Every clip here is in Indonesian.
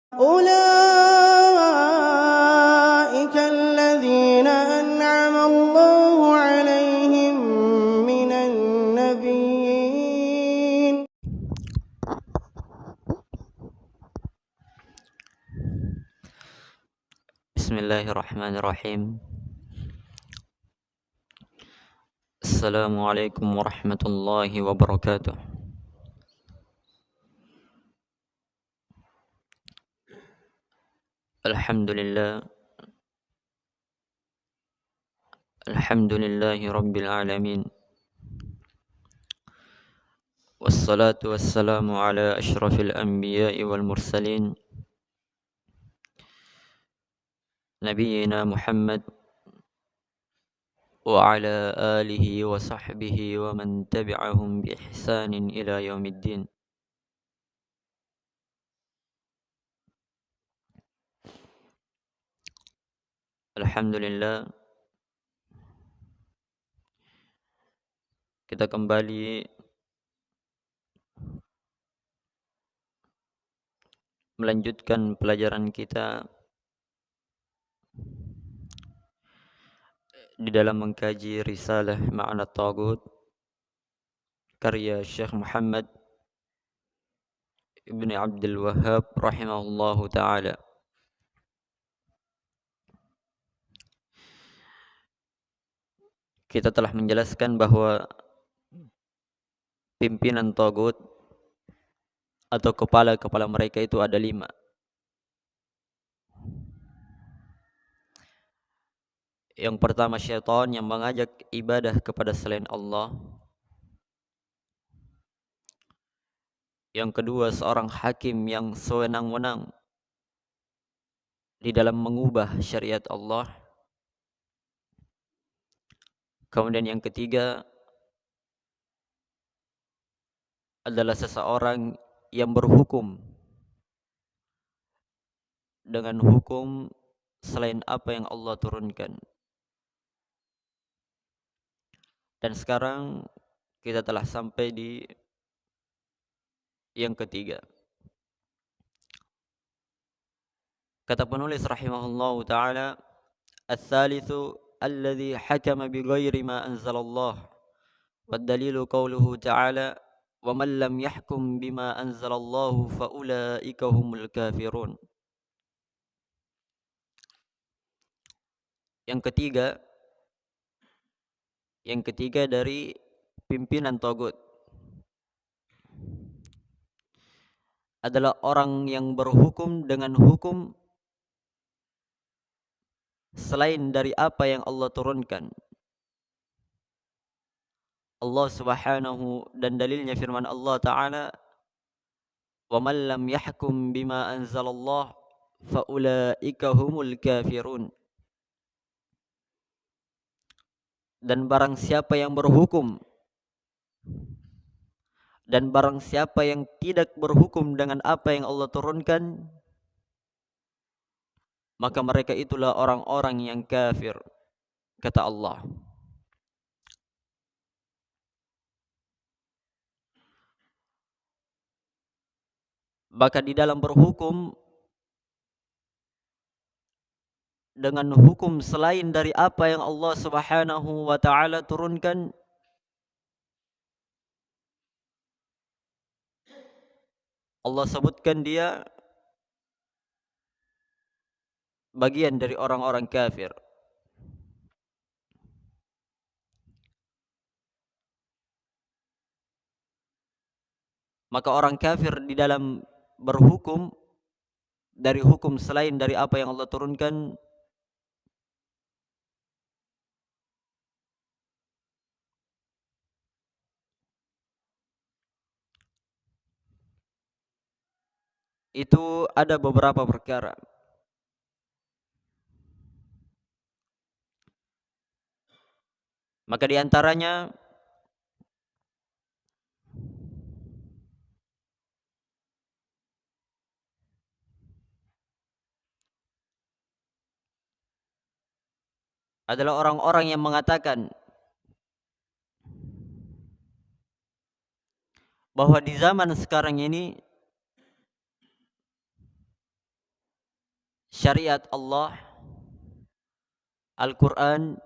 أولئك الذين أنعم الله عليهم من النبيين. بسم الله الرحمن الرحيم. السلام عليكم ورحمة الله وبركاته. الحمد لله الحمد لله رب العالمين، والصلاة والسلام على أشرف الأنبياء والمرسلين نبينا محمد وعلى آله وصحبه ومن تبعهم بإحسان إلى يوم الدين. Alhamdulillah, kita kembali melanjutkan pelajaran kita di dalam mengkaji risalah Ma'na Taghut karya Syekh Muhammad Ibn Abdul Wahhab rahimahullahu ta'ala. Kita telah menjelaskan bahwa pimpinan Taghut atau kepala-kepala mereka itu ada 5. Yang pertama syaitan yang mengajak ibadah kepada selain Allah. Yang kedua seorang hakim yang sewenang-wenang di dalam mengubah syariat Allah. Kemudian yang ketiga adalah seseorang yang berhukum dengan hukum selain apa yang Allah turunkan. Dan sekarang kita telah sampai di yang ketiga. Kata penulis rahimahullahu ta'ala, "Ats-tsalitsu alladzi hakama bighairi ma anzalallah." Wad dalilu qauluhu ta'ala, "Wa man lam yahkum bima anzalallahu fa ulaika humul kafirun." Yang ketiga dari pimpinan Taghut adalah orang yang berhukum dengan hukum selain dari apa yang Allah turunkan. Allah Subhanahu dan dalilnya firman Allah Ta'ala, "Wa man lam yahkum bima anzalallah fa ulaika humul kafirun." Dan barang siapa yang berhukum dan barang siapa yang tidak berhukum dengan apa yang Allah turunkan, maka mereka itulah orang-orang yang kafir, kata Allah. Maka di dalam berhukum dengan hukum selain dari apa yang Allah Subhanahu wa ta'ala turunkan, Allah sebutkan dia bagian dari orang-orang kafir. Maka orang kafir di dalam berhukum dari hukum selain dari apa yang Allah turunkan, itu ada beberapa perkara. Maka di antaranya adalah orang-orang yang mengatakan bahwa di zaman sekarang ini syariat Allah, Al-Quran,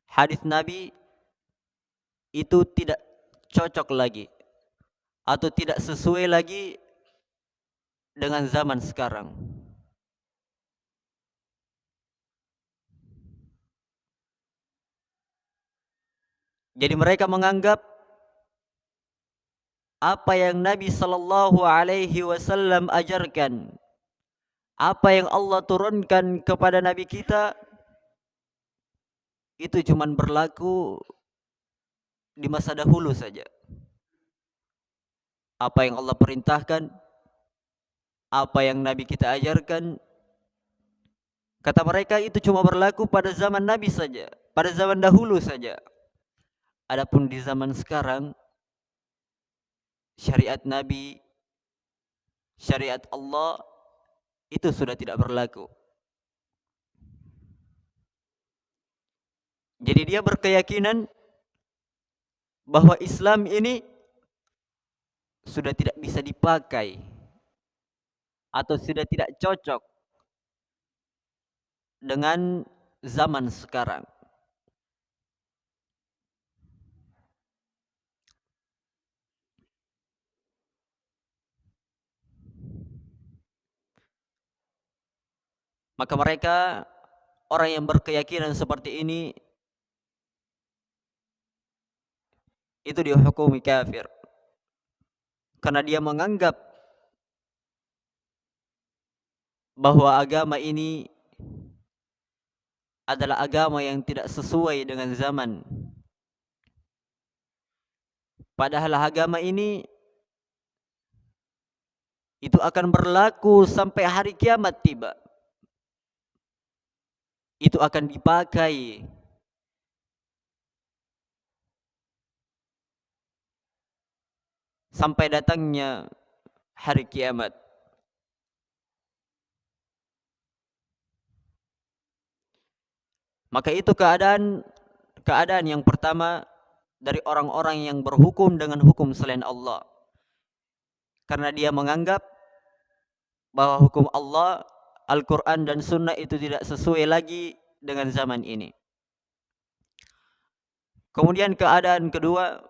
hadis Nabi itu tidak cocok lagi atau tidak sesuai lagi dengan zaman sekarang. Jadi mereka menganggap apa yang Nabi sallallahu alaihi wasallam ajarkan, apa yang Allah turunkan kepada Nabi kita, itu cuman berlaku di masa dahulu saja. Apa yang Allah perintahkan, apa yang Nabi kita ajarkan, kata mereka itu cuma berlaku pada zaman Nabi saja, pada zaman dahulu saja. Adapun di zaman sekarang, syariat Nabi, syariat Allah itu sudah tidak berlaku. Jadi dia berkeyakinan bahwa Islam ini sudah tidak bisa dipakai atau sudah tidak cocok dengan zaman sekarang. Maka mereka, orang yang berkeyakinan seperti ini, itu dihukumi kafir. Karena dia menganggap bahwa agama ini adalah agama yang tidak sesuai dengan zaman. Padahal agama ini itu akan berlaku sampai hari kiamat tiba. Itu akan dipakai sampai datangnya hari kiamat. Maka itu keadaan yang pertama dari orang-orang yang berhukum dengan hukum selain Allah. Karena dia menganggap bahwa hukum Allah, Al-Quran dan Sunnah itu tidak sesuai lagi dengan zaman ini. Kemudian keadaan kedua,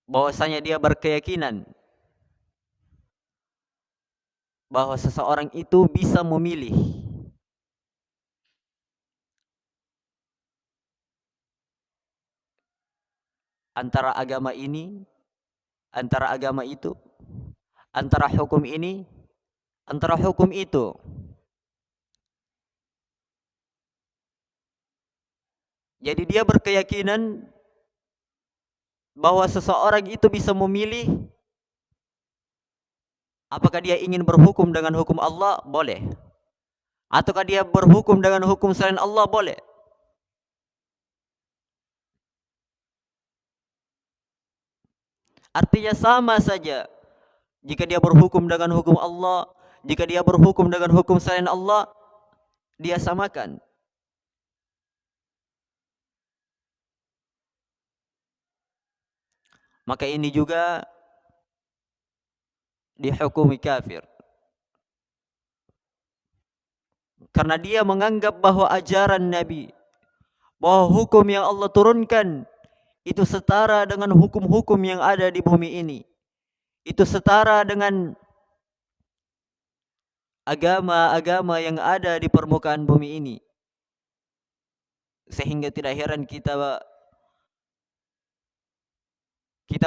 bahwasanya dia berkeyakinan bahwa seseorang itu bisa memilih antara agama ini, antara agama itu, antara hukum ini, antara hukum itu. Jadi dia berkeyakinan bahwa seseorang itu bisa memilih apakah dia ingin berhukum dengan hukum Allah, boleh. Ataukah dia berhukum dengan hukum selain Allah, boleh. Artinya sama saja. Jika dia berhukum dengan hukum Allah, jika dia berhukum dengan hukum selain Allah, dia samakan. Maka ini juga dihukumi kafir. Karena dia menganggap bahwa ajaran Nabi, bahwa hukum yang Allah turunkan itu setara dengan hukum-hukum yang ada di bumi ini. Itu setara dengan agama-agama yang ada di permukaan bumi ini. Sehingga tidak heran kita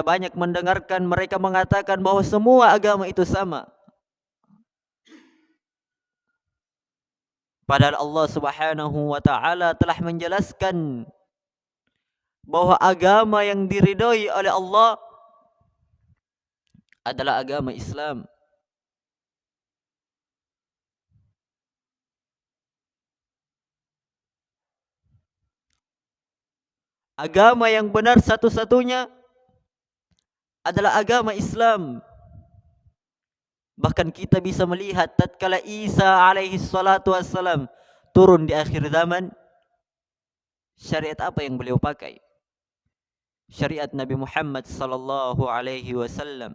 banyak mendengarkan mereka mengatakan bahwa semua agama itu sama. Padahal Allah Subhanahu wa taala telah menjelaskan bahwa agama yang diridhoi oleh Allah adalah agama Islam. Agama yang benar satu-satunya adalah agama Islam. Bahkan kita bisa melihat tatkala Isa alaihi salatu wassalam turun di akhir zaman, syariat apa yang beliau pakai? syariat Nabi Muhammad sallallahu alaihi wasallam.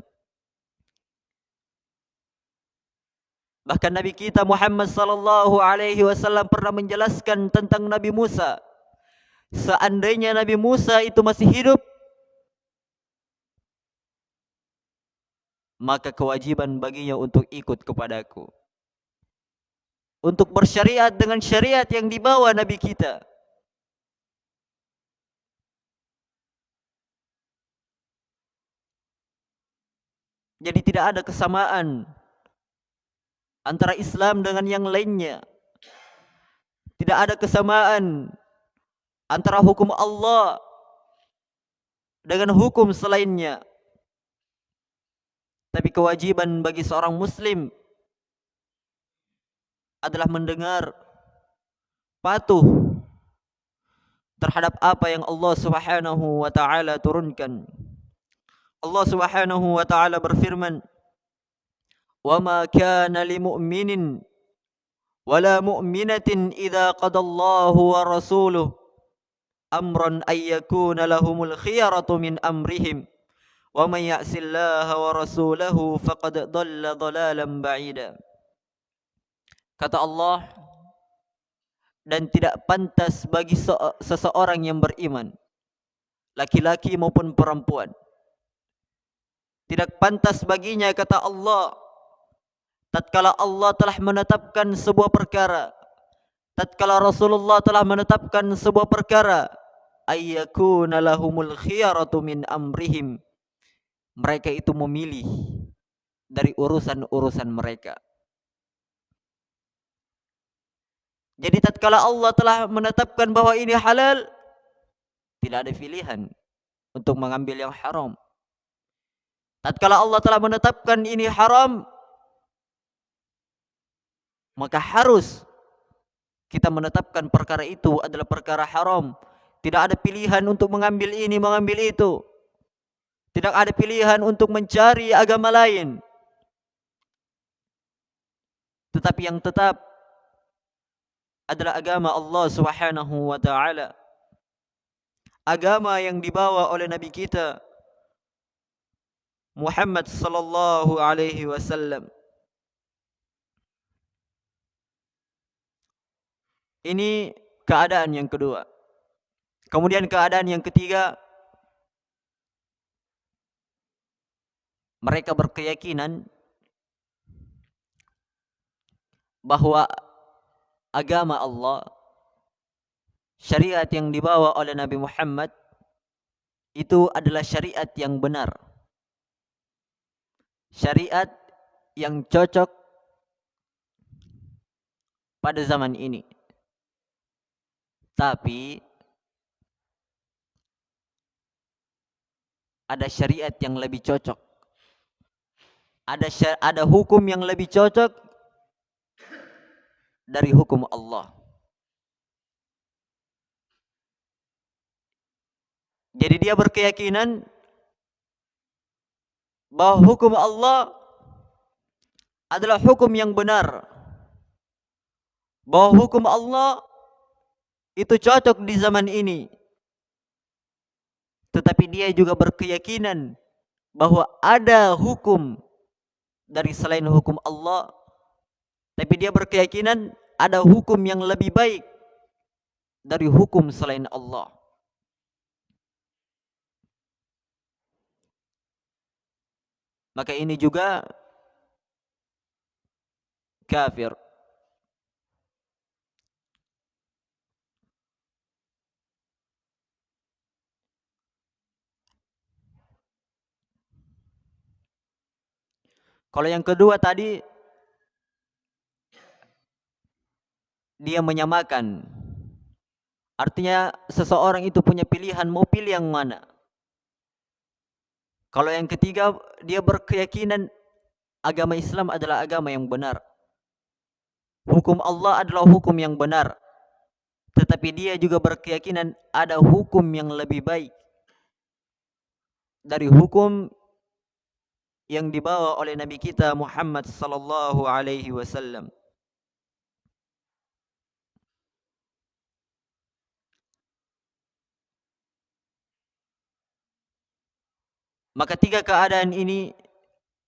Bahkan Nabi kita Muhammad sallallahu alaihi wasallam pernah menjelaskan tentang Nabi Musa. Seandainya Nabi Musa itu masih hidup, maka kewajiban baginya untuk ikut kepadaku, untuk bersyariat dengan syariat yang dibawa Nabi kita. Jadi tidak ada kesamaan antara Islam dengan yang lainnya. Tidak ada kesamaan antara hukum Allah dengan hukum selainnya. Tapi kewajiban bagi seorang muslim adalah mendengar, patuh terhadap apa yang Allah Subhanahu wa taala turunkan. Allah Subhanahu wa taala berfirman, "Wa ma kana lil mu'minin wala mu'minatin idza qadallahu wa rasuluhu amran ay yakuna lahumul khiyaratu min amrihim wa may ya'sillaha wa rasulahu faqad dhalla dhalalan ba'ida." Kata Allah, dan tidak pantas bagi seseorang yang beriman, laki-laki maupun perempuan, tidak pantas baginya, kata Allah, tatkala Allah telah menetapkan sebuah perkara, tatkala Rasulullah telah menetapkan sebuah perkara, ayyakuna lahumul khiyaratu min amrihim, mereka itu memilih dari urusan-urusan mereka. Jadi tatkala Allah telah menetapkan bahwa ini halal, tidak ada pilihan untuk mengambil yang haram. Tatkala Allah telah menetapkan ini haram, maka harus kita menetapkan perkara itu adalah perkara haram. Tidak ada pilihan untuk mengambil ini, mengambil itu. Tidak ada pilihan untuk mencari agama lain. Tetapi yang tetap adalah agama Allah Subhanahu wa taala. Agama yang dibawa oleh Nabi kita Muhammad sallallahu alaihi wasallam. Ini keadaan yang kedua. Kemudian keadaan yang ketiga, mereka berkeyakinan bahwa agama Allah, syariat yang dibawa oleh Nabi Muhammad itu adalah syariat yang benar. Syariat yang cocok pada zaman ini. Tapi ada syariat yang lebih cocok. Ada hukum yang lebih cocok dari hukum Allah. Jadi dia berkeyakinan bahwa hukum Allah adalah hukum yang benar. Bahwa hukum Allah itu cocok di zaman ini. Tetapi dia juga berkeyakinan bahwa ada hukum dari selain hukum Allah. Tapi dia berkeyakinan ada hukum yang lebih baik dari hukum selain Allah. Maka ini juga kafir. Kalau yang kedua tadi, dia menyamakan. Artinya seseorang itu punya pilihan mau pilih yang mana. Kalau yang ketiga, dia berkeyakinan agama Islam adalah agama yang benar. Hukum Allah adalah hukum yang benar. Tetapi dia juga berkeyakinan ada hukum yang lebih baik dari hukum yang dibawa oleh Nabi kita Muhammad sallallahu alaihi wasallam. Maka tiga keadaan ini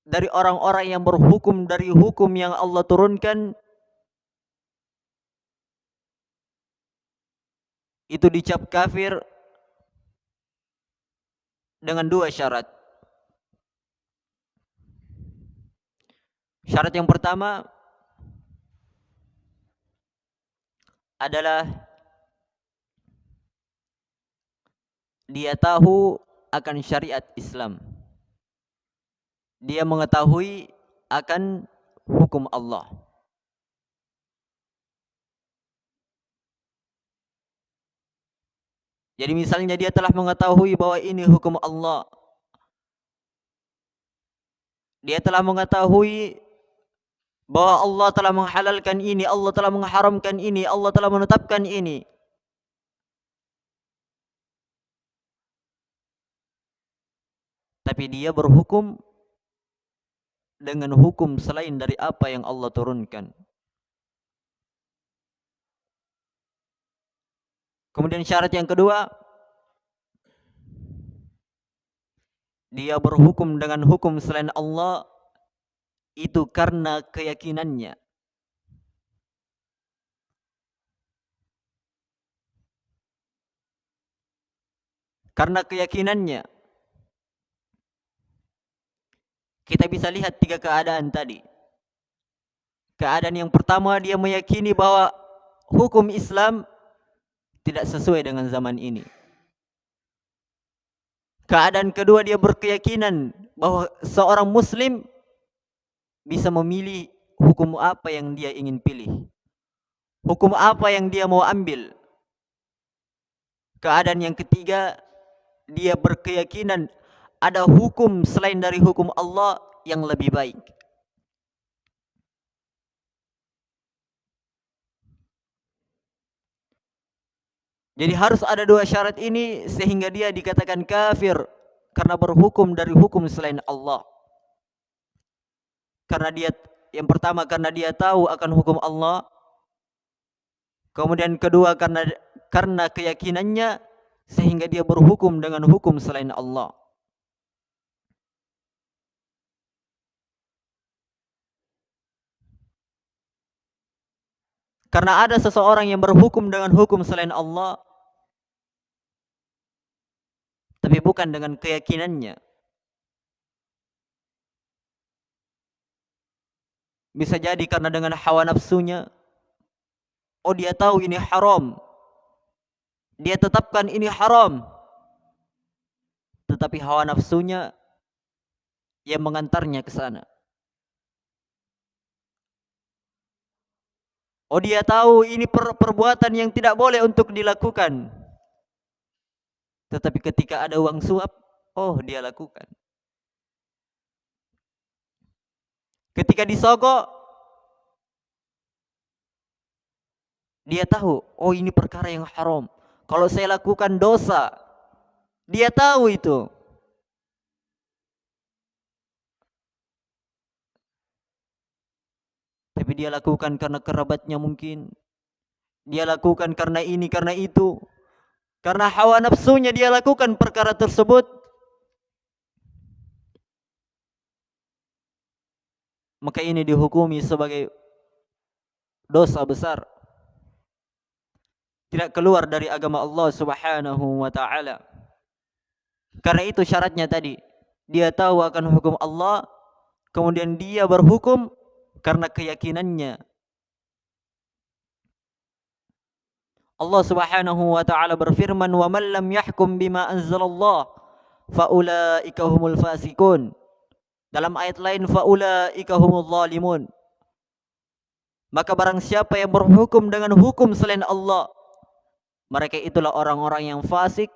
dari orang-orang yang berhukum dari hukum yang Allah turunkan itu dicap kafir dengan dua syarat. Syarat yang pertama adalah dia tahu akan syariat Islam. Dia mengetahui akan hukum Allah. Jadi misalnya dia telah mengetahui bahwa ini hukum Allah. Dia telah mengetahui bahwa Allah telah menghalalkan ini, Allah telah mengharamkan ini, Allah telah menetapkan ini. Tapi dia berhukum dengan hukum selain dari apa yang Allah turunkan. Kemudian syarat yang kedua, dia berhukum dengan hukum selain Allah itu karena keyakinannya. Karena keyakinannya. Kita bisa lihat tiga keadaan tadi. Keadaan yang pertama, dia meyakini bahwa hukum Islam tidak sesuai dengan zaman ini. Keadaan kedua, dia berkeyakinan bahwa seorang muslim bisa memilih hukum apa yang dia ingin pilih. Hukum apa yang dia mau ambil. Keadaan yang ketiga, dia berkeyakinan ada hukum selain dari hukum Allah yang lebih baik. Jadi harus ada dua syarat ini sehingga dia dikatakan kafir karena berhukum dari hukum selain Allah. Karena dia, yang pertama karena dia tahu akan hukum Allah. Kemudian kedua karena keyakinannya sehingga dia berhukum dengan hukum selain Allah. Karena ada seseorang yang berhukum dengan hukum selain Allah tapi bukan dengan keyakinannya. Bisa jadi karena dengan hawa nafsunya. Oh, dia tahu ini haram. Dia tetapkan ini haram. Tetapi hawa nafsunya yang mengantarnya ke sana. Oh, dia tahu ini perbuatan yang tidak boleh untuk dilakukan. Tetapi ketika ada uang suap, oh dia lakukan. Ketika disogok, dia tahu, oh ini perkara yang haram. Kalau saya lakukan dosa, dia tahu itu. Tapi dia lakukan karena kerabatnya mungkin. Dia lakukan karena ini, karena itu. Karena hawa nafsunya dia lakukan perkara tersebut. Maka ini dihukumi sebagai dosa besar. Tidak keluar dari agama Allah Subhanahu wa ta'ala. Karena itu syaratnya tadi. Dia tahu akan hukum Allah. Kemudian dia berhukum karena keyakinannya. Allah Subhanahu wa ta'ala berfirman, "Wa man lam yahkum bima anzalallah fa ulaika humul fasikun." Dalam ayat lain, fa ulaika humul zalimun. Maka barang siapa yang berhukum dengan hukum selain Allah, mereka itulah orang-orang yang fasik.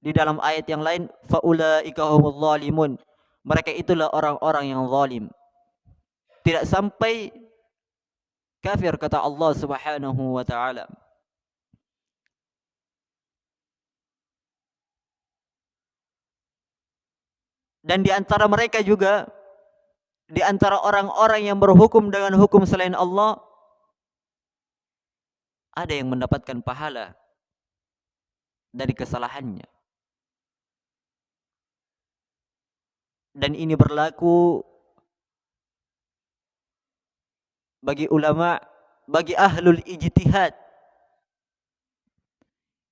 Di dalam ayat yang lain, fa ulaika humul zalimun. Mereka itulah orang-orang yang zalim. Tidak sampai kafir kata Allah Subhanahu wa ta'ala. Dan di antara mereka juga, di antara orang-orang yang berhukum dengan hukum selain Allah, ada yang mendapatkan pahala dari kesalahannya. Dan ini berlaku bagi ulama, bagi ahlul ijtihad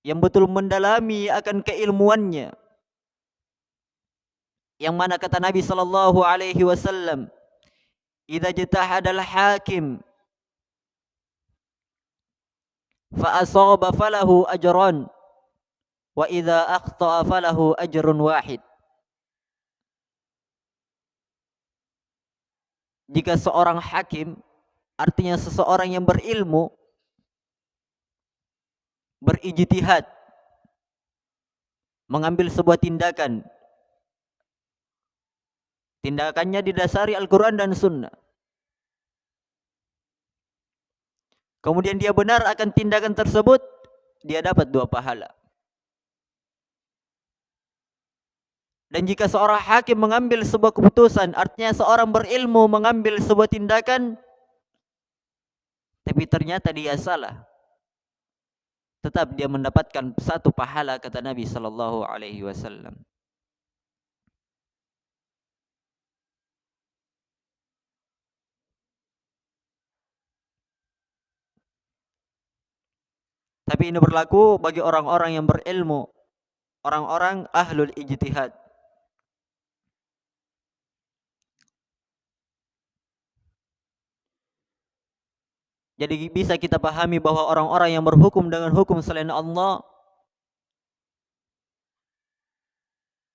yang betul mendalami akan keilmuannya. Yang mana kata Nabi sallallahu alaihi wasallam, "Idza jtahadal hakim fa asaba falahu ajran wa idza akhta'a falahu ajrun wahid." Jika seorang hakim, artinya seseorang yang berilmu, berijtihad, mengambil sebuah tindakan, tindakannya didasari Al-Quran dan Sunnah, kemudian dia benar akan tindakan tersebut, dia dapat 2 pahala. Dan jika seorang hakim mengambil sebuah keputusan, artinya seorang berilmu mengambil sebuah tindakan, tapi ternyata dia salah, tetap dia mendapatkan 1 pahala, kata Nabi sallallahu alaihi wasallam. Tapi ini berlaku bagi orang-orang yang berilmu, orang-orang ahlul ijtihad. Jadi bisa kita pahami bahwa orang-orang yang berhukum dengan hukum selain Allah,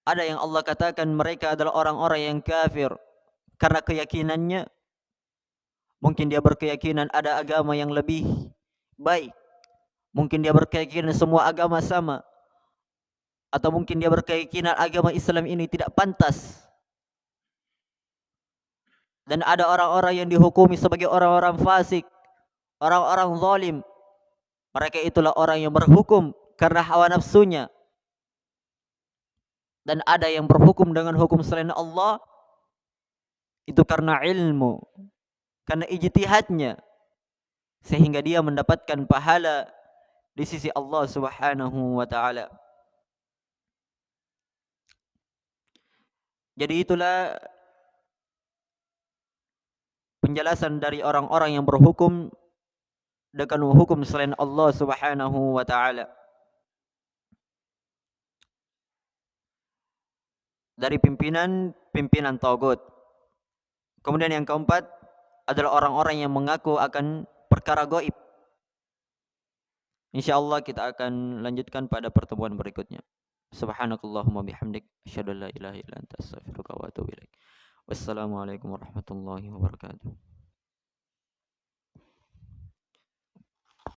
ada yang Allah katakan mereka adalah orang-orang yang kafir karena keyakinannya, mungkin dia berkeyakinan ada agama yang lebih baik, mungkin dia berkeyakinan semua agama sama, atau mungkin dia berkeyakinan agama Islam ini tidak pantas. Dan ada orang-orang yang dihukumi sebagai orang-orang fasik, orang-orang zalim. Mereka itulah orang yang berhukum karena hawa nafsunya. Dan ada yang berhukum dengan hukum selain Allah, itu karena ilmu, karena ijtihadnya, sehingga dia mendapatkan pahala di sisi Allah Subhanahu wa taala. Jadi itulah penjelasan dari orang-orang yang berhukum dengan hukum selain Allah Subhanahu wa taala. Dari pimpinan tagut. Kemudian yang keempat adalah orang-orang yang mengaku akan perkara gaib. Insyaallah kita akan lanjutkan pada pertemuan berikutnya. Subhanakallahumma bihamdik, asyhadu an la ilaha illa anta, astaghfiruka wa atubu ilaik. Wassalamualaikum warahmatullahi wabarakatuh.